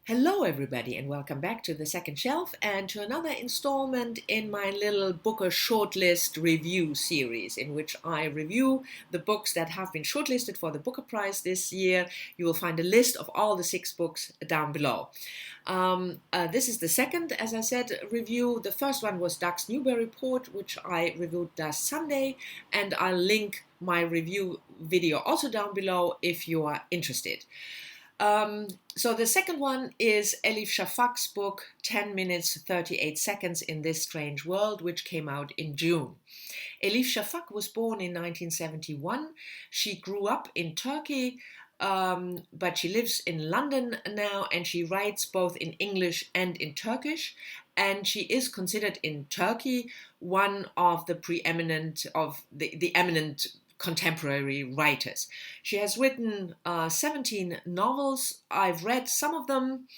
Hello, everybody, and welcome back to the second shelf and to another installment in my little Booker-shortlist review series, in which I review the books that have been shortlisted for the Booker Prize this year. You will find a list of all the 6 books down below. This is the second, as I said, review. The first one was Duck's Newburyport, which I reviewed last Sunday, and I'll link my review video also down below if you are interested. So the second one is Elif Shafak's book 10 minutes 38 seconds in this strange world, which came out in June. Elif Shafak was born in 1971. She grew up in Turkey, but she lives in London now, and she writes both in English and in Turkish. And she is considered in Turkey one of the preeminent, of the eminent contemporary writers. She has written 17 novels. I've read some of them.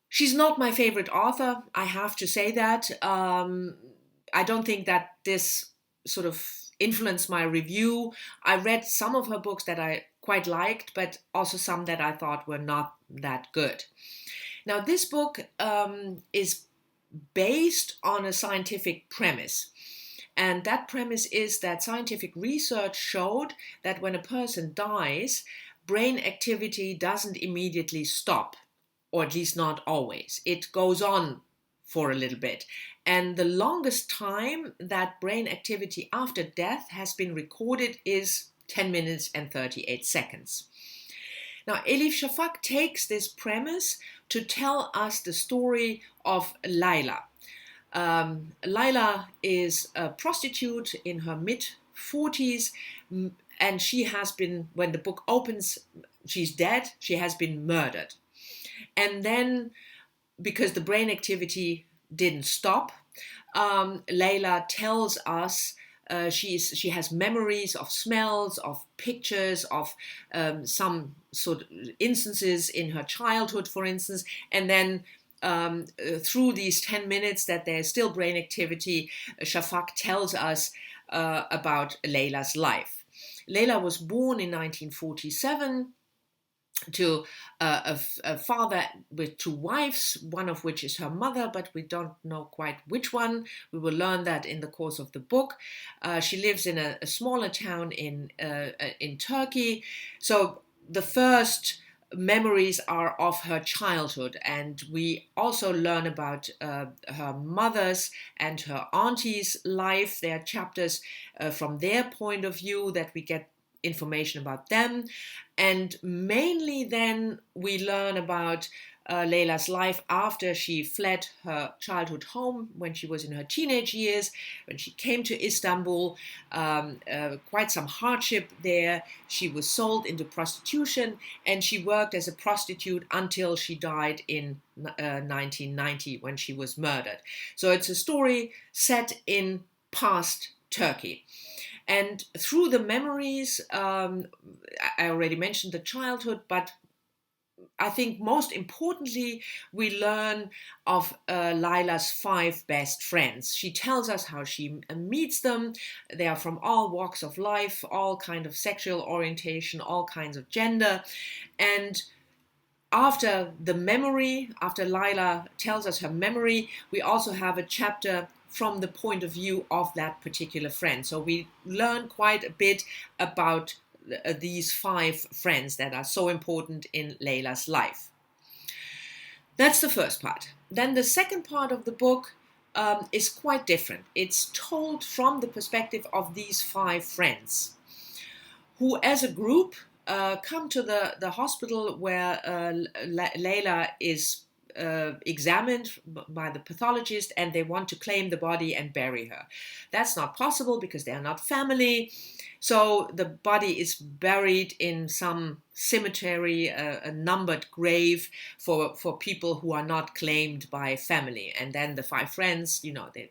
She's not my favorite author, I have to say that. I don't think that this sort of influenced my review. I read some of her books that I quite liked, but also some that I thought were not that good. Now, this book is based on a scientific premise. And that premise is that scientific research showed that when a person dies, brain activity doesn't immediately stop, or at least not always. It goes on for a little bit. And the longest time that brain activity after death has been recorded is 10 minutes and 38 seconds. Now, Elif Shafak takes this premise to tell us the story of Layla. Layla is a prostitute in her mid-40s, and she has been, when the book opens, she's dead, she has been murdered. And then, because the brain activity didn't stop, Layla tells us she has memories of smells, of pictures, of some sort of instances in her childhood, for instance, and then through these 10 minutes that there's still brain activity, Shafak tells us about Layla's life. Layla was born in 1947 to a father with 2 wives, one of which is her mother, but we don't know quite which one. We will learn that in the course of the book. She lives in a smaller town in Turkey. So the first memories are of her childhood, and we also learn about her mother's and her auntie's life. There are chapters from their point of view that we get information about them, and mainly then we learn about Layla's life after she fled her childhood home when she was in her teenage years, when she came to Istanbul. Quite some hardship there. She was sold into prostitution, and she worked as a prostitute until she died in 1990 when she was murdered. So it's a story set in past Turkey. And through the memories, I already mentioned the childhood, but I think most importantly, we learn of Layla's 5 best friends. She tells us how she meets them. They are from all walks of life, all kind of sexual orientation, all kinds of gender. And after the memory, after Layla tells us her memory, we also have a chapter from the point of view of that particular friend. So we learn quite a bit about these 5 friends that are so important in Layla's life. That's the first part. Then the second part of the book is quite different. It's told from the perspective of these 5 friends, who as a group come to the hospital where Layla is examined by the pathologist, and they want to claim the body and bury her. That's not possible because they are not family. So the body is buried in some cemetery, a numbered grave for people who are not claimed by family. And then the 5 friends, they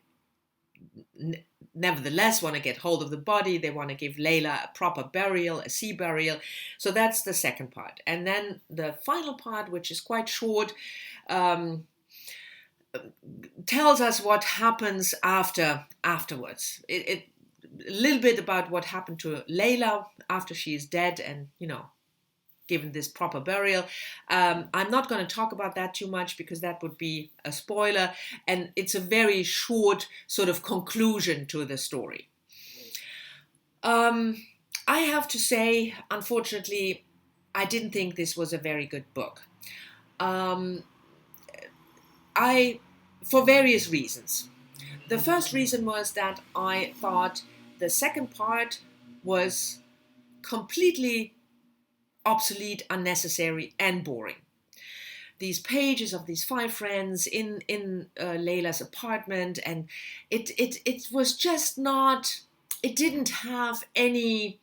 nevertheless want to get hold of the body. They want to give Layla a proper burial, a sea burial. So that's the second part. And then the final part, which is quite short, tells us what happens afterwards. A little bit about what happened to Layla after she is dead, and given this proper burial. I'm not going to talk about that too much because that would be a spoiler, and it's a very short sort of conclusion to the story. I have to say, unfortunately, I didn't think this was a very good book. For various reasons. The first reason was that I thought the second part was completely obsolete, unnecessary, and boring. These pages of these 5 friends in Layla's apartment, and it was just not. It didn't have any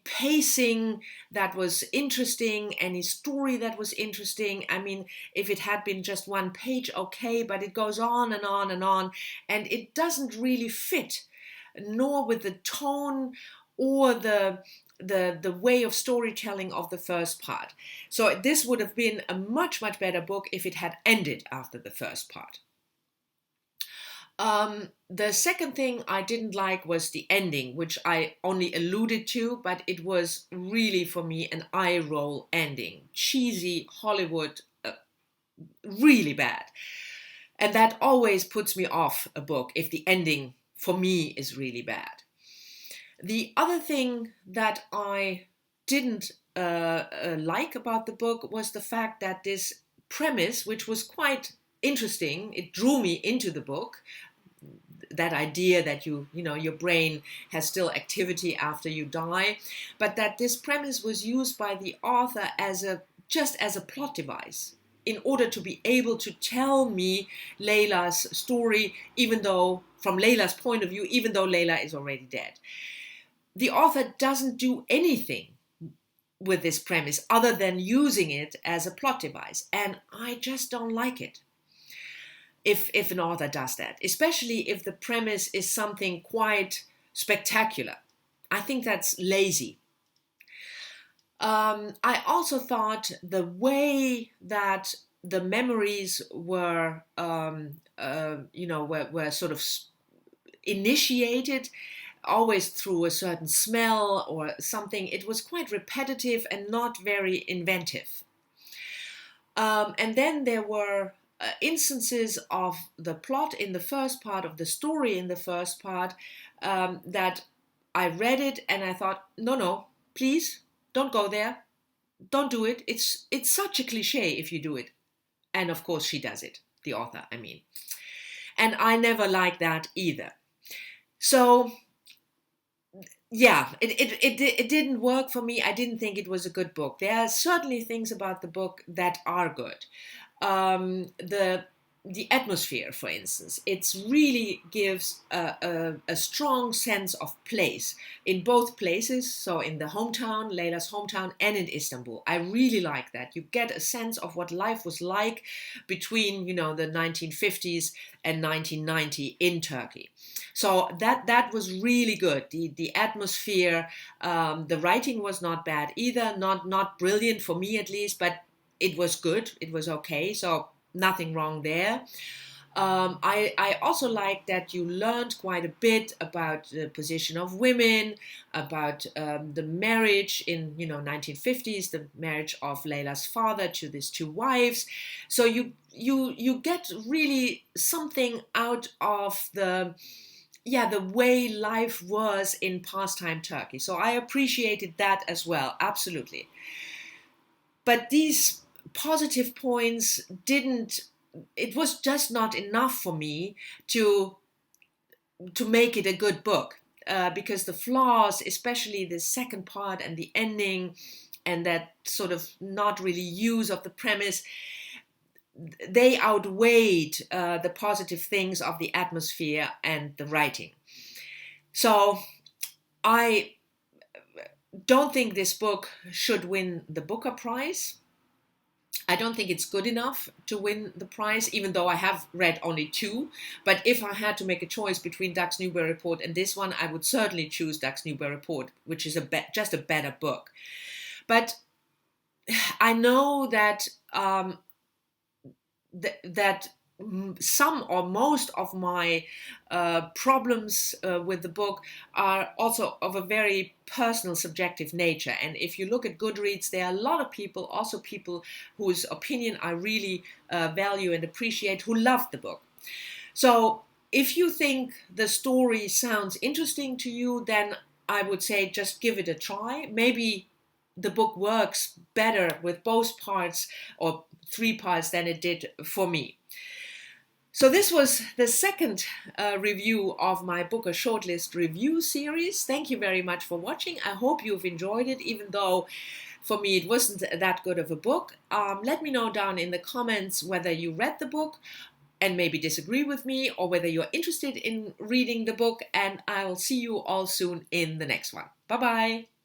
pacing that was interesting, any story that was interesting. I mean, if it had been just 1 page, okay, but it goes on and on and on, and it doesn't really fit, nor with the tone or the way of storytelling of the first part. So this would have been a much, much better book if it had ended after the first part. The second thing I didn't like was the ending, which I only alluded to, but it was really, for me, an eye roll ending. Cheesy, Hollywood, really bad. And that always puts me off a book if the ending, for me, is really bad. The other thing that I didn't like about the book was the fact that this premise, which was quite interesting, it drew me into the book, that idea that your brain has still activity after you die, but that this premise was used by the author just as a plot device in order to be able to tell me Layla's story, even though, from Layla's point of view, even though Layla is already dead. The author doesn't do anything with this premise other than using it as a plot device, and I just don't like it. If an author does that, especially if the premise is something quite spectacular. I think that's lazy. I also thought the way that the memories were sort of initiated, always through a certain smell or something, it was quite repetitive and not very inventive. And then there were instances of the plot in the first part, of the story in the first part, that I read it and I thought, no, please, don't go there. Don't do it. It's such a cliche if you do it. And of course she does it, the author, I mean. And I never liked that either. So, yeah, it didn't work for me. I didn't think it was a good book. There are certainly things about the book that are good. The atmosphere, for instance, it really gives a strong sense of place in both places, so in the hometown, Layla's hometown, and in Istanbul. I really like that. You get a sense of what life was like between, the 1950s and 1990 in Turkey. So that was really good. The atmosphere, the writing was not bad either, not brilliant for me at least, but it was good. It was okay. So nothing wrong there. I also like that you learned quite a bit about the position of women, about the marriage in 1950s, the marriage of Layla's father to these 2 wives. So you get really something out of the way life was in pastime Turkey. So I appreciated that as well, absolutely. But these positive points it was just not enough for me to make it a good book, because the flaws, especially the second part and the ending, and that sort of not really use of the premise, they outweighed the positive things of the atmosphere and the writing. So I don't think this book should win the Booker Prize. I don't think it's good enough to win the prize, even though I have read only 2. But if I had to make a choice between Ducks Newburyport and this one, I would certainly choose Ducks Newburyport, which is just a better book. But I know that that some or most of my problems with the book are also of a very personal, subjective nature. And if you look at Goodreads, there are a lot of people, also people whose opinion I really value and appreciate, who love the book. So if you think the story sounds interesting to you, then I would say just give it a try. Maybe the book works better with both parts or 3 parts than it did for me. So this was the second review of my Booker-shortlist review series. Thank you very much for watching. I hope you've enjoyed it, even though for me it wasn't that good of a book. Let me know down in the comments whether you read the book and maybe disagree with me, or whether you're interested in reading the book, and I'll see you all soon in the next one. Bye-bye.